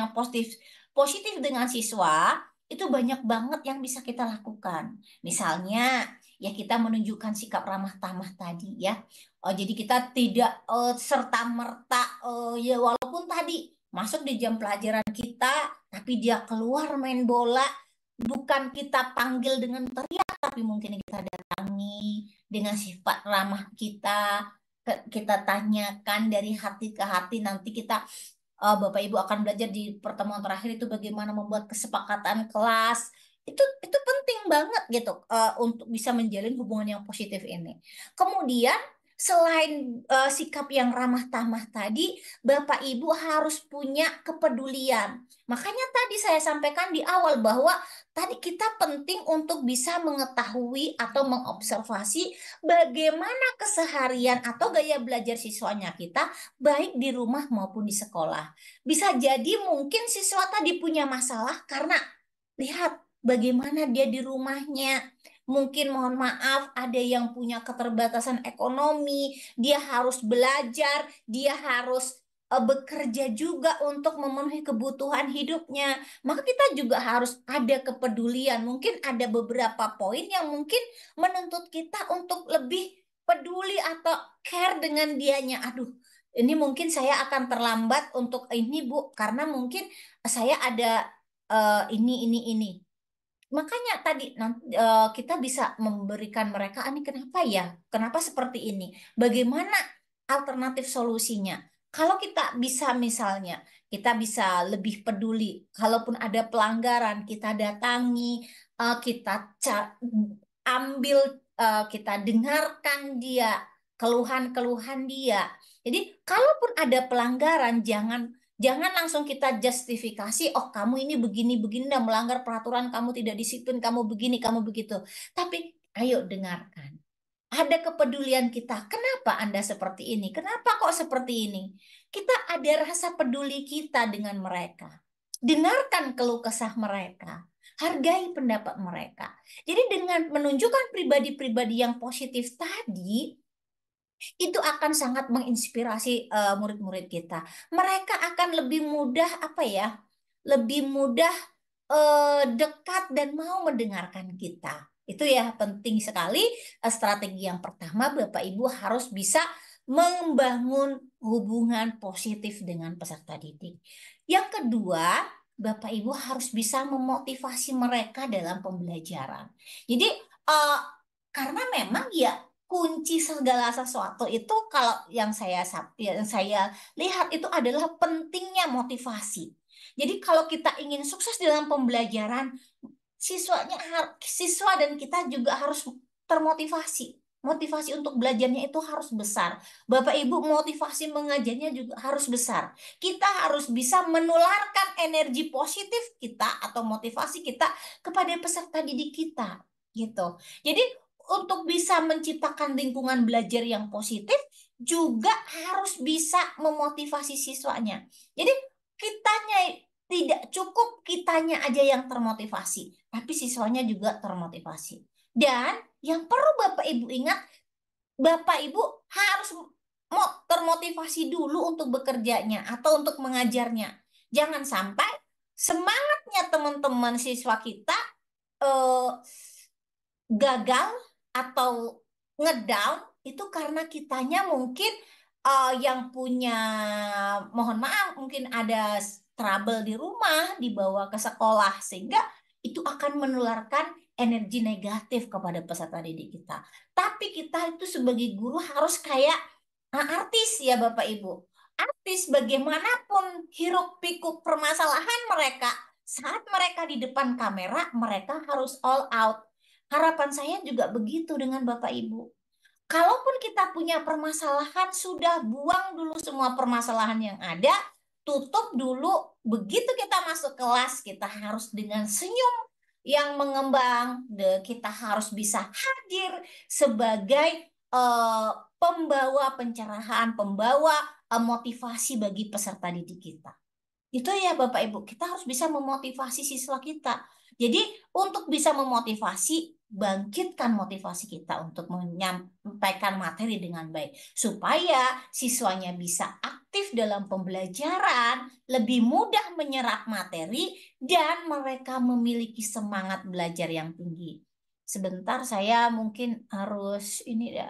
yang positif positif dengan siswa, itu banyak banget yang bisa kita lakukan. Misalnya, ya kita menunjukkan sikap ramah tamah tadi ya. Jadi kita tidak serta-merta ya walaupun tadi masuk di jam pelajaran kita, tapi dia keluar main bola, bukan kita panggil dengan teriak, tapi mungkin kita datangi dengan sifat ramah kita, kita tanyakan dari hati ke hati, nanti kita Bapak Ibu akan belajar di pertemuan terakhir itu bagaimana membuat kesepakatan kelas. Itu penting banget gitu untuk bisa menjalin hubungan yang positif ini. Kemudian selain sikap yang ramah tamah tadi, Bapak Ibu harus punya kepedulian. Makanya tadi saya sampaikan di awal bahwa tadi kita penting untuk bisa mengetahui atau mengobservasi bagaimana keseharian atau gaya belajar siswanya kita baik di rumah maupun di sekolah. Bisa jadi mungkin siswa tadi punya masalah karena lihat bagaimana dia di rumahnya. Mungkin mohon maaf ada yang punya keterbatasan ekonomi, dia harus belajar, dia harus bekerja juga untuk memenuhi kebutuhan hidupnya. Maka kita juga harus ada kepedulian. Mungkin ada beberapa poin yang mungkin menuntut kita untuk lebih peduli atau care dengan dianya. Aduh, ini mungkin saya akan terlambat untuk ini Bu, karena mungkin saya ada ini. Makanya tadi kita bisa memberikan mereka, ini kenapa ya? Kenapa seperti ini? Bagaimana alternatif solusinya? Kalau kita bisa misalnya, kita bisa lebih peduli. Kalaupun ada pelanggaran, kita datangi, kita ambil, kita dengarkan dia, keluhan-keluhan dia. Jadi, kalaupun ada pelanggaran, jangan langsung kita justifikasi, oh kamu ini begini-begini dan melanggar peraturan, kamu tidak disiplin, kamu begini, kamu begitu. Tapi ayo dengarkan. Ada kepedulian kita. Kenapa Anda seperti ini? Kenapa kok seperti ini? Kita ada rasa peduli kita dengan mereka. Dengarkan keluh kesah mereka. Hargai pendapat mereka. Jadi dengan menunjukkan pribadi-pribadi yang positif tadi, itu akan sangat menginspirasi murid-murid kita. Mereka akan lebih mudah apa ya? Lebih mudah dekat dan mau mendengarkan kita. Itu ya penting sekali. Strategi yang pertama Bapak Ibu harus bisa membangun hubungan positif dengan peserta didik. Yang kedua, Bapak Ibu harus bisa memotivasi mereka dalam pembelajaran. Jadi eh, karena memang ya kunci segala sesuatu itu kalau yang saya lihat itu adalah pentingnya motivasi. Jadi kalau kita ingin sukses dalam pembelajaran, siswa dan kita juga harus termotivasi. Motivasi untuk belajarnya itu harus besar. Bapak Ibu motivasi mengajarnya juga harus besar. Kita harus bisa menularkan energi positif kita atau motivasi kita kepada peserta didik kita, gitu. Jadi untuk bisa menciptakan lingkungan belajar yang positif juga harus bisa memotivasi siswanya. Jadi kitanya tidak cukup kitanya aja yang termotivasi, tapi siswanya juga termotivasi. Dan yang perlu Bapak Ibu ingat, Bapak Ibu harus mau termotivasi dulu untuk bekerjanya atau untuk mengajarnya. Jangan sampai semangatnya teman-teman siswa kita eh, gagal atau ngedown itu karena kitanya mungkin yang punya, mohon maaf, mungkin ada trouble di rumah, dibawa ke sekolah, sehingga itu akan menularkan energi negatif kepada peserta didik kita. Tapi kita itu sebagai guru harus kayak artis ya Bapak Ibu. Artis bagaimanapun hiruk pikuk permasalahan mereka, saat mereka di depan kamera, mereka harus all out. Harapan saya juga begitu dengan Bapak Ibu. Kalaupun kita punya permasalahan, sudah buang dulu semua permasalahan yang ada, tutup dulu. Begitu kita masuk kelas, kita harus dengan senyum yang mengembang, kita harus bisa hadir sebagai eh, pembawa pencerahan, pembawa motivasi bagi peserta didik kita. Itu ya Bapak Ibu, kita harus bisa memotivasi siswa kita. Jadi untuk bisa memotivasi, bangkitkan motivasi kita untuk menyampaikan materi dengan baik, supaya siswanya bisa aktif dalam pembelajaran, lebih mudah menyerap materi, dan mereka memiliki semangat belajar yang tinggi. Sebentar, saya mungkin harus ini ya,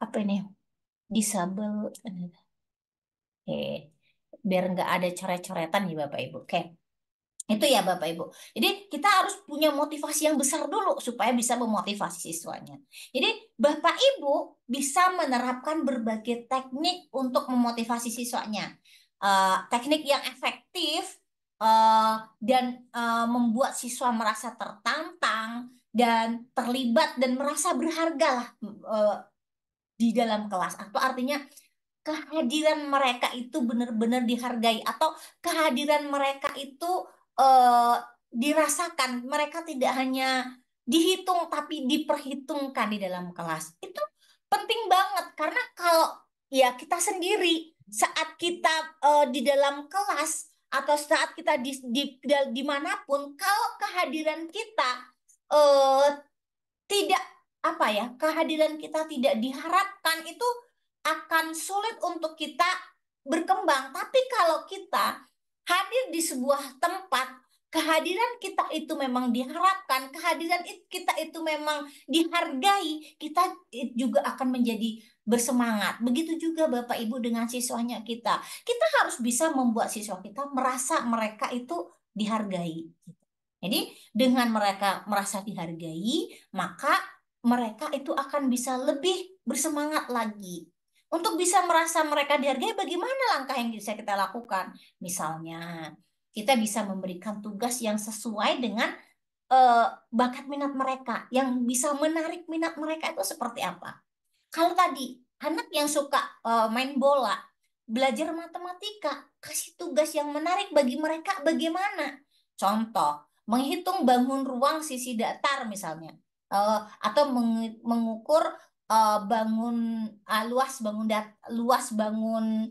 apa ini, disable, biar nggak ada coret-coretan nih Bapak Ibu. Oke. Itu ya Bapak Ibu. Jadi kita harus punya motivasi yang besar dulu supaya bisa memotivasi siswanya. Jadi Bapak Ibu bisa menerapkan berbagai teknik untuk memotivasi siswanya. Teknik yang efektif dan membuat siswa merasa tertantang dan terlibat dan merasa berharga lah di dalam kelas. Atau artinya kehadiran mereka itu benar-benar dihargai, atau kehadiran mereka itu eh, dirasakan. Mereka tidak hanya dihitung tapi diperhitungkan di dalam kelas. Itu penting banget karena kalau ya kita sendiri saat kita di dalam kelas atau saat kita dimanapun, kalau kehadiran kita eh, tidak apa ya, kehadiran kita tidak diharapkan, itu akan sulit untuk kita berkembang. Tapi kalau kita hadir di sebuah tempat, kehadiran kita itu memang diharapkan, kehadiran kita itu memang dihargai, kita juga akan menjadi bersemangat. Begitu juga Bapak Ibu dengan siswanya kita. Kita harus bisa membuat siswa kita merasa mereka itu dihargai. Jadi dengan mereka merasa dihargai, maka mereka itu akan bisa lebih bersemangat lagi. Untuk bisa merasa mereka dihargai, bagaimana langkah yang bisa kita lakukan? Misalnya, kita bisa memberikan tugas yang sesuai dengan bakat minat mereka, yang bisa menarik minat mereka itu seperti apa. Kalau tadi anak yang suka main bola, belajar matematika, kasih tugas yang menarik bagi mereka bagaimana? Contoh, menghitung bangun ruang sisi datar misalnya. Atau mengukur bangun luas bangun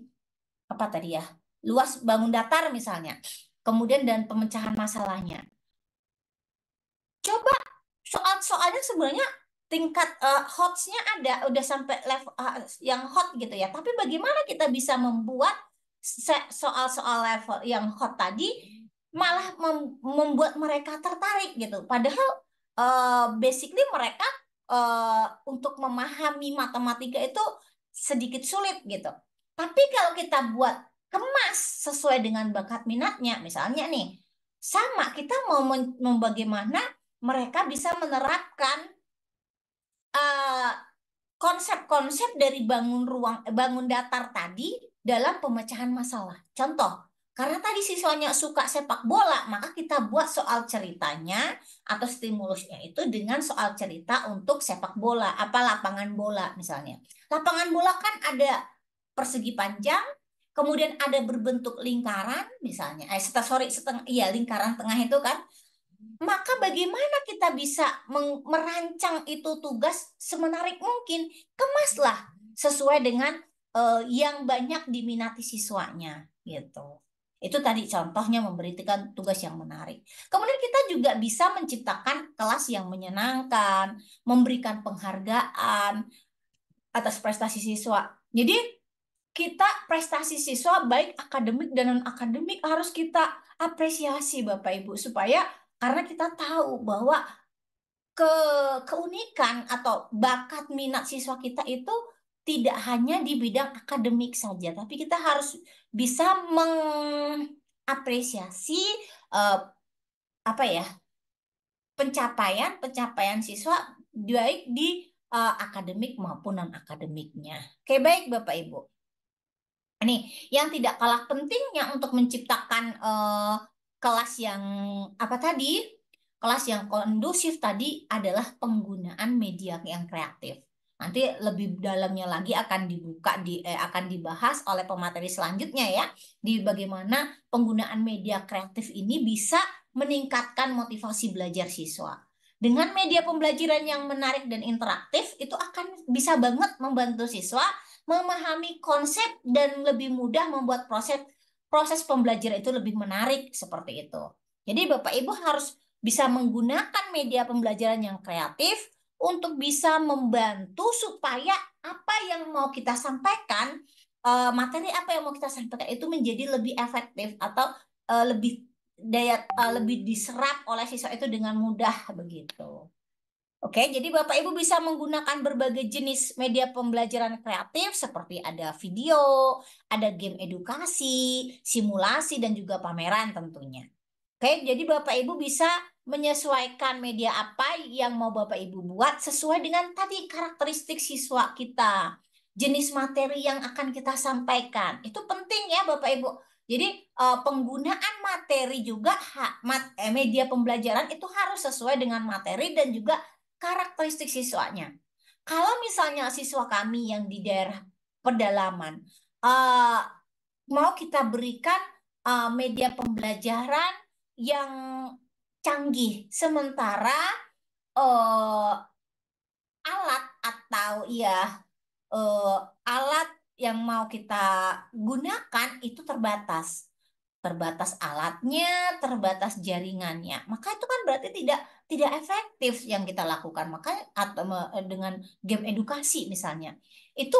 apa tadi ya? Luas bangun datar misalnya. Kemudian dan pemecahan masalahnya. Coba soal-soalnya sebenarnya tingkat hotsnya ada, udah sampai level yang hot gitu ya. Tapi bagaimana kita bisa membuat soal-soal level yang hot tadi malah membuat mereka tertarik gitu. Padahal basically mereka untuk memahami matematika itu sedikit sulit gitu. Tapi kalau kita buat kemas sesuai dengan bakat minatnya, misalnya nih, sama kita mau bagaimana mereka bisa menerapkan eh, konsep-konsep dari bangun datar tadi dalam pemecahan masalah. Contoh, karena tadi siswanya suka sepak bola, maka kita buat soal ceritanya atau stimulusnya itu dengan soal cerita untuk sepak bola, apa lapangan bola misalnya. Lapangan bola kan ada persegi panjang, kemudian ada berbentuk lingkaran misalnya. Sorry, setengah, iya lingkaran tengah itu kan. Maka bagaimana kita bisa merancang itu tugas semenarik mungkin? Kemaslah sesuai dengan yang banyak diminati siswanya gitu. Itu tadi contohnya memberikan tugas yang menarik. Kemudian kita juga bisa menciptakan kelas yang menyenangkan, memberikan penghargaan atas prestasi siswa. Jadi kita prestasi siswa baik akademik dan non akademik harus kita apresiasi Bapak Ibu, supaya karena kita tahu bahwa ke keunikan atau bakat minat siswa kita itu tidak hanya di bidang akademik saja, tapi kita harus bisa mengapresiasi eh, apa ya, pencapaian siswa baik di akademik maupun non akademiknya. Oke, baik Bapak Ibu. Nih, yang tidak kalah pentingnya untuk menciptakan kelas yang apa tadi? Kelas yang kondusif tadi adalah penggunaan media yang kreatif. Nanti lebih dalamnya lagi akan akan dibahas oleh pemateri selanjutnya ya, di bagaimana penggunaan media kreatif ini bisa meningkatkan motivasi belajar siswa. Dengan media pembelajaran yang menarik dan interaktif, itu akan bisa banget membantu siswa memahami konsep dan lebih mudah membuat proses proses pembelajaran itu lebih menarik seperti itu. Jadi Bapak Ibu harus bisa menggunakan media pembelajaran yang kreatif untuk bisa membantu supaya apa yang mau kita sampaikan, materi apa yang mau kita sampaikan itu menjadi lebih efektif atau lebih diserap oleh siswa itu dengan mudah begitu. Oke, jadi Bapak Ibu bisa menggunakan berbagai jenis media pembelajaran kreatif seperti ada video, ada game edukasi, simulasi, dan juga pameran tentunya. Oke, jadi Bapak Ibu bisa menyesuaikan media apa yang mau Bapak Ibu buat sesuai dengan tadi karakteristik siswa kita, jenis materi yang akan kita sampaikan. Itu penting ya Bapak Ibu. Jadi penggunaan materi juga media pembelajaran itu harus sesuai dengan materi dan juga karakteristik siswanya. Kalau misalnya siswa kami yang di daerah pedalaman eh, mau kita berikan media pembelajaran yang canggih, sementara eh, alat atau eh, alat yang mau kita gunakan itu terbatas. Terbatas alatnya, terbatas jaringannya. Maka itu kan berarti tidak efektif yang kita lakukan. Makanya atau dengan game edukasi misalnya, itu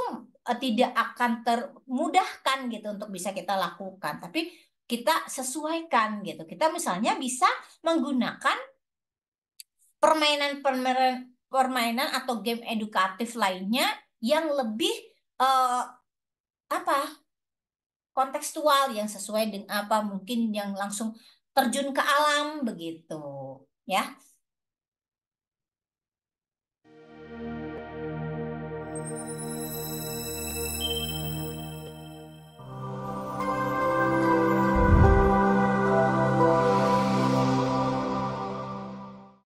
tidak akan termudahkan gitu untuk bisa kita lakukan. Tapi kita sesuaikan gitu. Kita misalnya bisa menggunakan permainan atau game edukatif lainnya yang lebih eh, apa kontekstual yang sesuai dengan apa mungkin yang langsung terjun ke alam begitu ya.